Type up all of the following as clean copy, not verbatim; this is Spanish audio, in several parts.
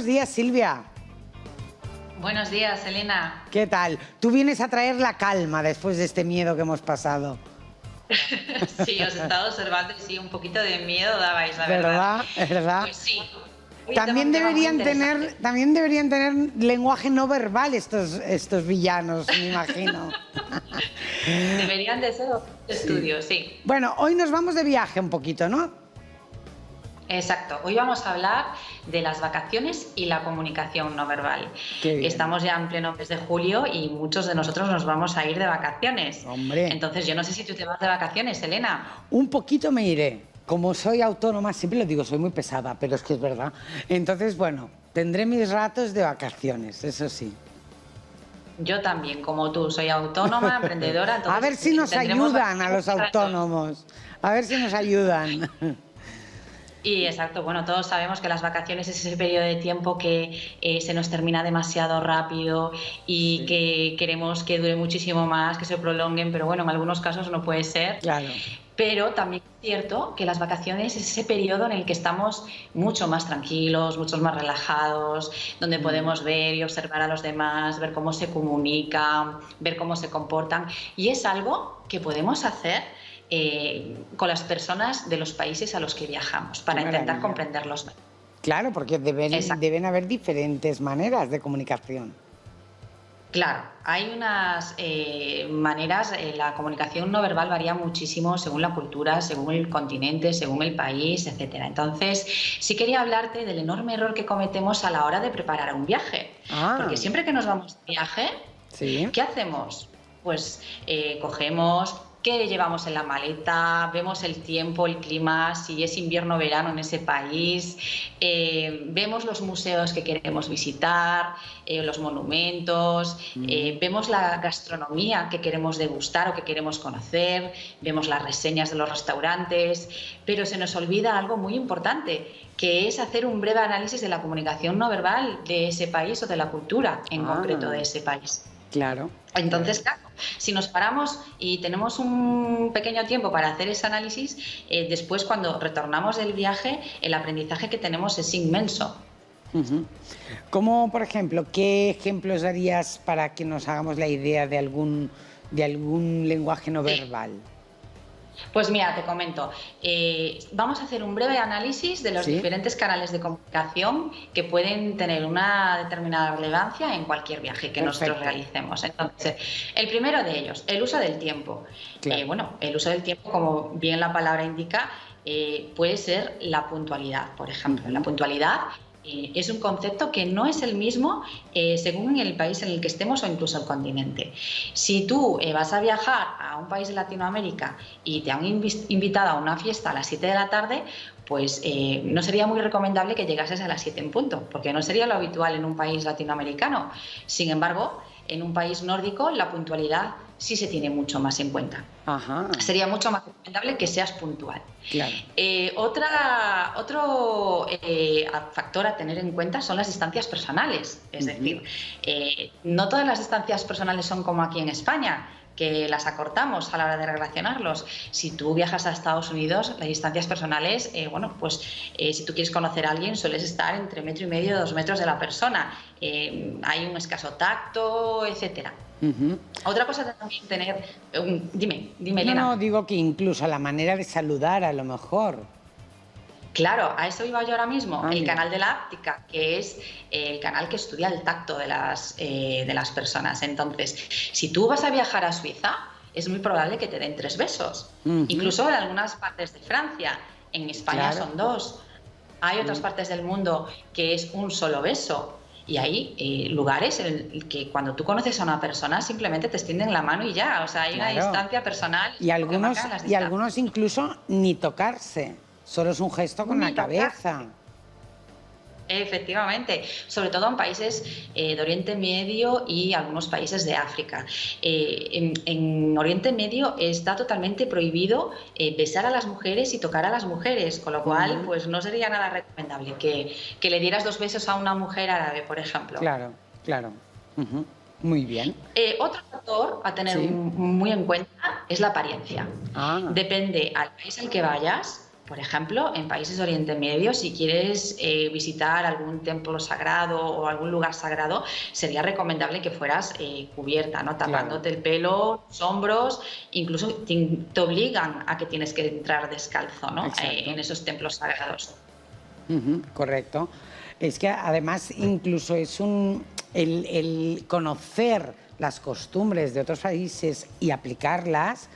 Buenos días, Silvia. Buenos días, Elena. ¿Qué tal? Tú vienes a traer la calma después de este miedo que hemos pasado. Sí, os he estado observando y sí, un poquito de miedo dabais, la verdad. ¿Verdad? Pues sí. También deberían tener lenguaje no verbal estos villanos, me imagino. Deberían de ser estudios, sí. Bueno, hoy nos vamos de viaje un poquito, ¿no? Exacto. Hoy vamos a hablar de las vacaciones y la comunicación no verbal. Estamos ya en pleno mes de julio y muchos de nosotros nos vamos a ir de vacaciones. Hombre. Entonces, yo no sé si tú te vas de vacaciones, Elena. Un poquito me iré. Como soy autónoma, siempre lo digo, soy muy pesada, pero es que es verdad. Entonces, bueno, tendré mis ratos de vacaciones, eso sí. Yo también, como tú, soy autónoma, emprendedora. Entonces, a ver si nos ayudan a los autónomos. A ver si nos ayudan. Y exacto, bueno, todos sabemos que las vacaciones es ese periodo de tiempo que se nos termina demasiado rápido y que queremos que dure muchísimo más, que se prolonguen, pero bueno, en algunos casos no puede ser. Claro. Pero también es cierto que las vacaciones es ese periodo en el que estamos mucho más tranquilos, mucho más relajados, donde podemos ver y observar a los demás, ver cómo se comunican, ver cómo se comportan. Y es algo que podemos hacer con las personas de los países a los que viajamos para intentar comprenderlos. Claro, porque deben haber diferentes maneras de comunicación. Claro, hay unas maneras, la comunicación no verbal varía muchísimo según la cultura, según el continente, según el país, etcétera. Entonces, sí quería hablarte del enorme error que cometemos a la hora de preparar un viaje. Porque siempre que nos vamos de viaje, ¿qué hacemos? Pues cogemos qué llevamos en la maleta, vemos el tiempo, el clima, si es invierno o verano en ese país, vemos los museos que queremos visitar, los monumentos, vemos la gastronomía que queremos degustar o que queremos conocer, vemos las reseñas de los restaurantes, pero se nos olvida algo muy importante, que es hacer un breve análisis de la comunicación no verbal de ese país o de la cultura en concreto de ese país. Claro. Entonces, claro, si nos paramos y tenemos un pequeño tiempo para hacer ese análisis, después cuando retornamos del viaje, el aprendizaje que tenemos es inmenso. Como, por ejemplo, ¿qué ejemplos darías para que nos hagamos la idea de algún lenguaje no verbal? Pues mira, te comento, vamos a hacer un breve análisis de los diferentes canales de comunicación que pueden tener una determinada relevancia en cualquier viaje que nosotros realicemos. Entonces, el primero de ellos, el uso del tiempo. Bueno, el uso del tiempo, como bien la palabra indica, puede ser la puntualidad, por ejemplo. La puntualidad es un concepto que no es el mismo según el país en el que estemos o incluso el continente. Si tú vas a viajar a un país de Latinoamérica y te han invitado a una fiesta a las 7 de la tarde, pues no sería muy recomendable que llegases a las 7 en punto, porque no sería lo habitual en un país latinoamericano. Sin embargo, en un país nórdico la puntualidad sí se tiene mucho más en cuenta. Sería mucho más recomendable que seas puntual. Claro. Otro factor a tener en cuenta son las distancias personales. Es decir, no todas las distancias personales son como aquí en España, que las acortamos a la hora de relacionarlos. Si tú viajas a Estados Unidos, las distancias personales, bueno, pues si tú quieres conocer a alguien, sueles estar entre 1,5 metros y 2 metros de la persona. Hay un escaso tacto, etcétera. Otra cosa también tener... Dime, Elena. No, digo que incluso la manera de saludar, a lo mejor. Claro, a eso iba yo ahora mismo. El canal de la áptica, que es el canal que estudia el tacto de las personas. Entonces, si tú vas a viajar a Suiza, es muy probable que te den 3 besos. Incluso en algunas partes de Francia. En España son 2. Hay otras partes del mundo que es un solo beso. Y hay lugares en el que cuando tú conoces a una persona simplemente te extienden la mano y ya. O sea, hay una distancia personal. Y algunos incluso ni tocarse. Solo es un gesto con la cabeza. Efectivamente, sobre todo en países de Oriente Medio y algunos países de África. En Oriente Medio está totalmente prohibido besar a las mujeres y tocar a las mujeres, con lo cual pues no sería nada recomendable que le dieras 2 besos a una mujer árabe, por ejemplo. Claro, claro. Muy bien. Otro factor a tener muy en cuenta es la apariencia. Depende al país al que vayas, por ejemplo, en países de Oriente Medio, si quieres visitar algún templo sagrado o algún lugar sagrado, sería recomendable que fueras cubierta, ¿no? Tapándote el pelo, los hombros, incluso te obligan a que tienes que entrar descalzo, ¿no? En esos templos sagrados. Correcto. Es que además incluso es el conocer las costumbres de otros países y aplicarlas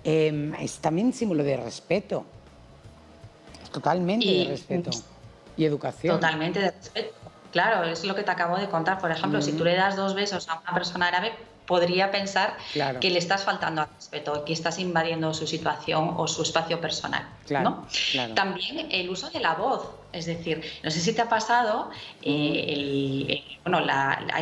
es también símbolo de respeto. Totalmente de respeto y educación. Totalmente de respeto. Claro, es lo que te acabo de contar. Por ejemplo, si tú le das 2 besos a una persona árabe, podría pensar que le estás faltando al respeto, que estás invadiendo su situación o su espacio personal, ¿no? También el uso de la voz. Es decir, no sé si te ha pasado, hay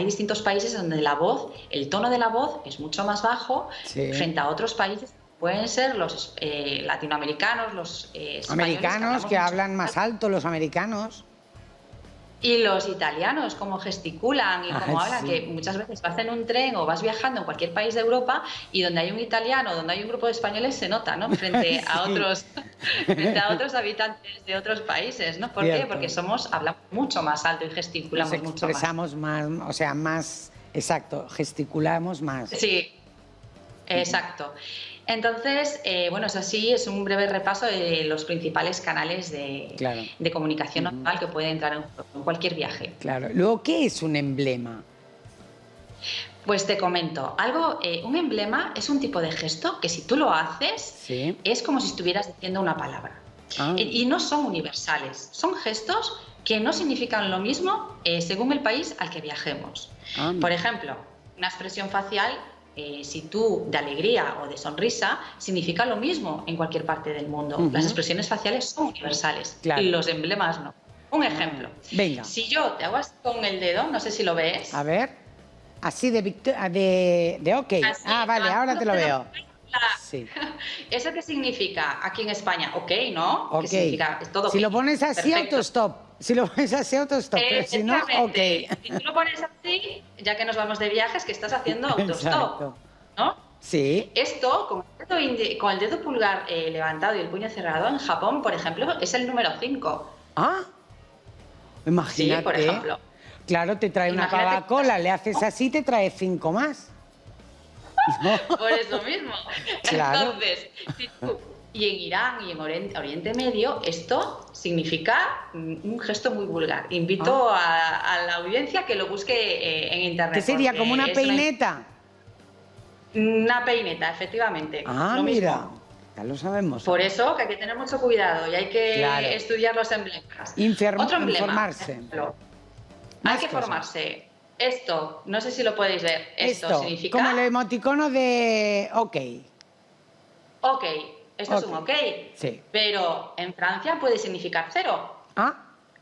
distintos países donde la voz, el tono de la voz es mucho más bajo frente a otros países. Pueden ser los latinoamericanos, los americanos que hablan más alto, los americanos. Y los italianos, cómo gesticulan y cómo hablan, que muchas veces vas en un tren o vas viajando en cualquier país de Europa y donde hay un italiano, donde hay un grupo de españoles, se nota, ¿no? Frente a otros habitantes de otros países, ¿no? ¿Por qué? Porque hablamos mucho más alto y gesticulamos mucho más. Expresamos más, o sea, más, exacto, gesticulamos más. Sí, exacto. Entonces, es así, es un breve repaso de los principales canales de comunicación normal que puede entrar en cualquier viaje. Claro. Luego, ¿qué es un emblema? Pues te comento, un emblema es un tipo de gesto que si tú lo haces, es como si estuvieras diciendo una palabra. Y no son universales, son gestos que no significan lo mismo según el país al que viajemos. Por ejemplo, una expresión facial, si tú de alegría o de sonrisa, significa lo mismo en cualquier parte del mundo. Las expresiones faciales son universales, y los emblemas no. Un ejemplo. Venga. Si yo te hago así con el dedo, no sé si lo ves. A ver. Así de ok. Así, vale, ahora te lo veo. Sí. ¿Eso qué significa aquí en España? Ok, ¿no? Okay. ¿Qué significa? Es todo si lo pones así, perfecto. Autostop. Si lo pones así, autostop. Pero si no, ok. Si tú lo pones así, ya que nos vamos de viajes, que estás haciendo autostop, ¿no? Sí. Esto, con el dedo pulgar levantado y el puño cerrado, en Japón, por ejemplo, es el número 5. Imagínate. Sí, por ejemplo. Claro, te trae una Coca-Cola, le haces así, te trae 5 más. ¿No? Por eso mismo. Claro. Entonces, y en Irán y en Oriente Medio, esto significa un gesto muy vulgar. Invito a la audiencia que lo busque en internet. ¿Qué sería? ¿Como una peineta? Una peineta, efectivamente. Lo mira. mismo. Ya lo sabemos. Por eso que hay que tener mucho cuidado y hay que estudiar los emblemas. Otro emblema, informarse. Hay que formarse. Esto, no sé si lo podéis ver. Esto significa... como el emoticono de OK. OK. Esto es un OK. Sí. Pero en Francia puede significar 0.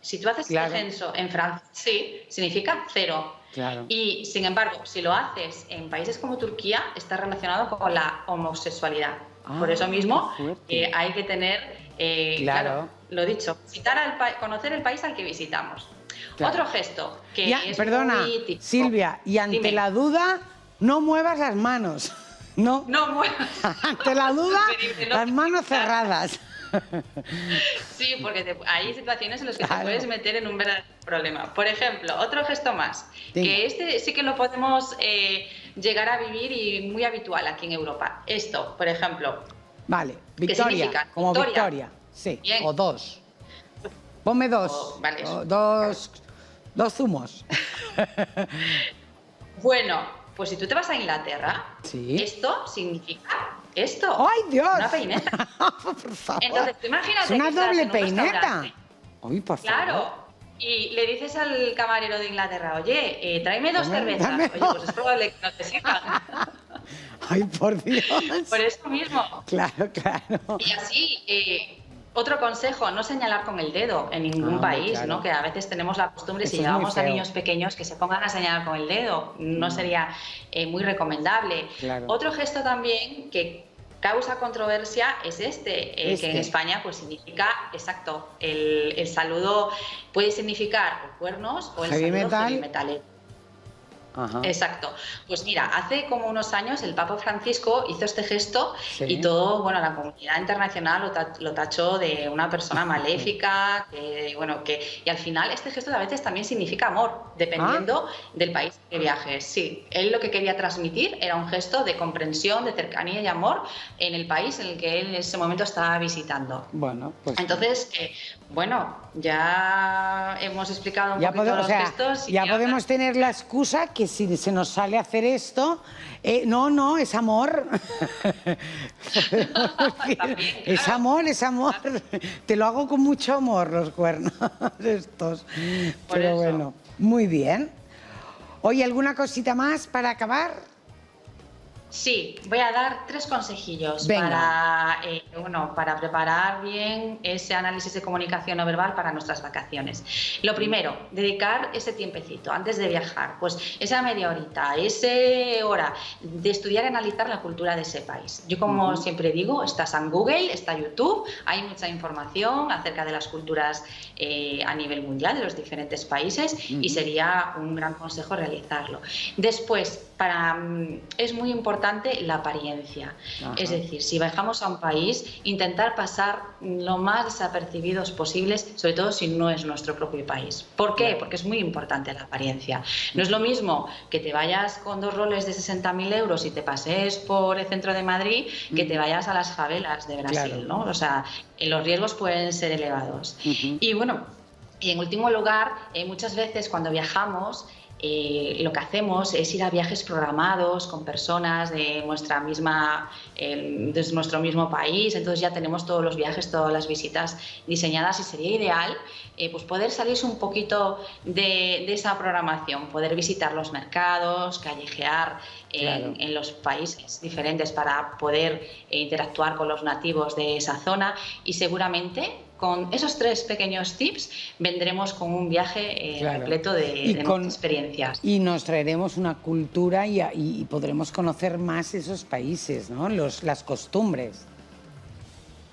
Si tú haces el censo en Francia, sí, significa 0. Claro. Y, sin embargo, si lo haces en países como Turquía, está relacionado con la homosexualidad. Por eso mismo hay que tener, lo dicho, conocer el país al que visitamos. Otro gesto que es muy típico. Silvia, y ante la duda, no muevas las manos. No muevas. Ante la duda, las manos cerradas. Sí, porque hay situaciones en las que te puedes meter en un verdadero problema. Por ejemplo, otro gesto más, que este sí que lo podemos llegar a vivir y muy habitual aquí en Europa. Esto, por ejemplo. Vale, Victoria, como Victoria. Sí, bien. O 2. Ponme 2. Vale. Dos zumos. Bueno, pues si tú te vas a Inglaterra, esto significa esto. ¡Ay, Dios! Una peineta. Por favor. Entonces, tú imagínate. Es una doble peineta. Ay, por favor. Claro. Y le dices al camarero de Inglaterra, oye, tráeme 2 cervezas. Oye, pues es probable que no te sirvan. Ay, por Dios. Por eso mismo. Claro. Y así, otro consejo, no señalar con el dedo en ningún país, ¿no? Que a veces tenemos la costumbre, si llevamos a niños pequeños, que se pongan a señalar con el dedo. No sería muy recomendable. Claro. Otro gesto también que causa controversia es que en España pues significa, el saludo puede significar o cuernos o el saludo heavy metalero. Ajá. Exacto. Pues mira, hace como unos años el Papa Francisco hizo este gesto y todo, bueno, la comunidad internacional lo tachó de una persona maléfica, y al final este gesto a veces también significa amor, dependiendo del país que viajes. Sí, él lo que quería transmitir era un gesto de comprensión, de cercanía y amor en el país en el que él en ese momento estaba visitando. Bueno, pues... Entonces, bueno, ya hemos explicado un poquito los gestos. Ya podemos tener la excusa que si se nos sale hacer esto, no, es amor. También, es amor, es amor. Te lo hago con mucho amor, los cuernos estos. Pero bueno, muy bien. Oye, ¿alguna cosita más para acabar? Sí, voy a dar 3 consejillos para preparar bien ese análisis de comunicación no verbal para nuestras vacaciones. Lo primero, dedicar ese tiempecito antes de viajar, pues esa media horita, esa hora de estudiar y analizar la cultura de ese país. Yo, como siempre digo, está en Google, está YouTube, hay mucha información acerca de las culturas a nivel mundial de los diferentes países y sería un gran consejo realizarlo. Después, es muy importante la apariencia. Es decir, si viajamos a un país, intentar pasar lo más desapercibidos posibles, sobre todo si no es nuestro propio país. ¿Por qué? Porque es muy importante la apariencia. No es lo mismo que te vayas con 2 roles de 60.000 euros y te pases por el centro de Madrid que te vayas a las favelas de Brasil, ¿no? O sea, los riesgos pueden ser elevados. Y bueno, y en último lugar, muchas veces cuando viajamos, lo que hacemos es ir a viajes programados con personas de nuestro mismo país, entonces ya tenemos todos los viajes, todas las visitas diseñadas y sería ideal pues poder salirse un poquito de esa programación, poder visitar los mercados, callejear en los países diferentes para poder interactuar con los nativos de esa zona y seguramente con esos 3 pequeños tips vendremos con un viaje repleto de experiencias. Y nos traeremos una cultura y podremos conocer más esos países, ¿no? Las costumbres.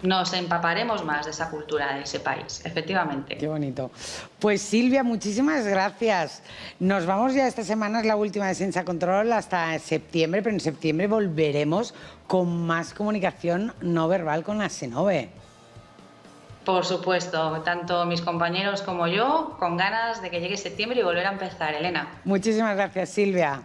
Nos empaparemos más de esa cultura de ese país, efectivamente. Qué bonito. Pues Silvia, muchísimas gracias. Nos vamos ya, esta semana es la última de Sense Control hasta septiembre, pero en septiembre volveremos con más comunicación no verbal con la Senove. Por supuesto, tanto mis compañeros como yo, con ganas de que llegue septiembre y volver a empezar, Elena. Muchísimas gracias, Silvia.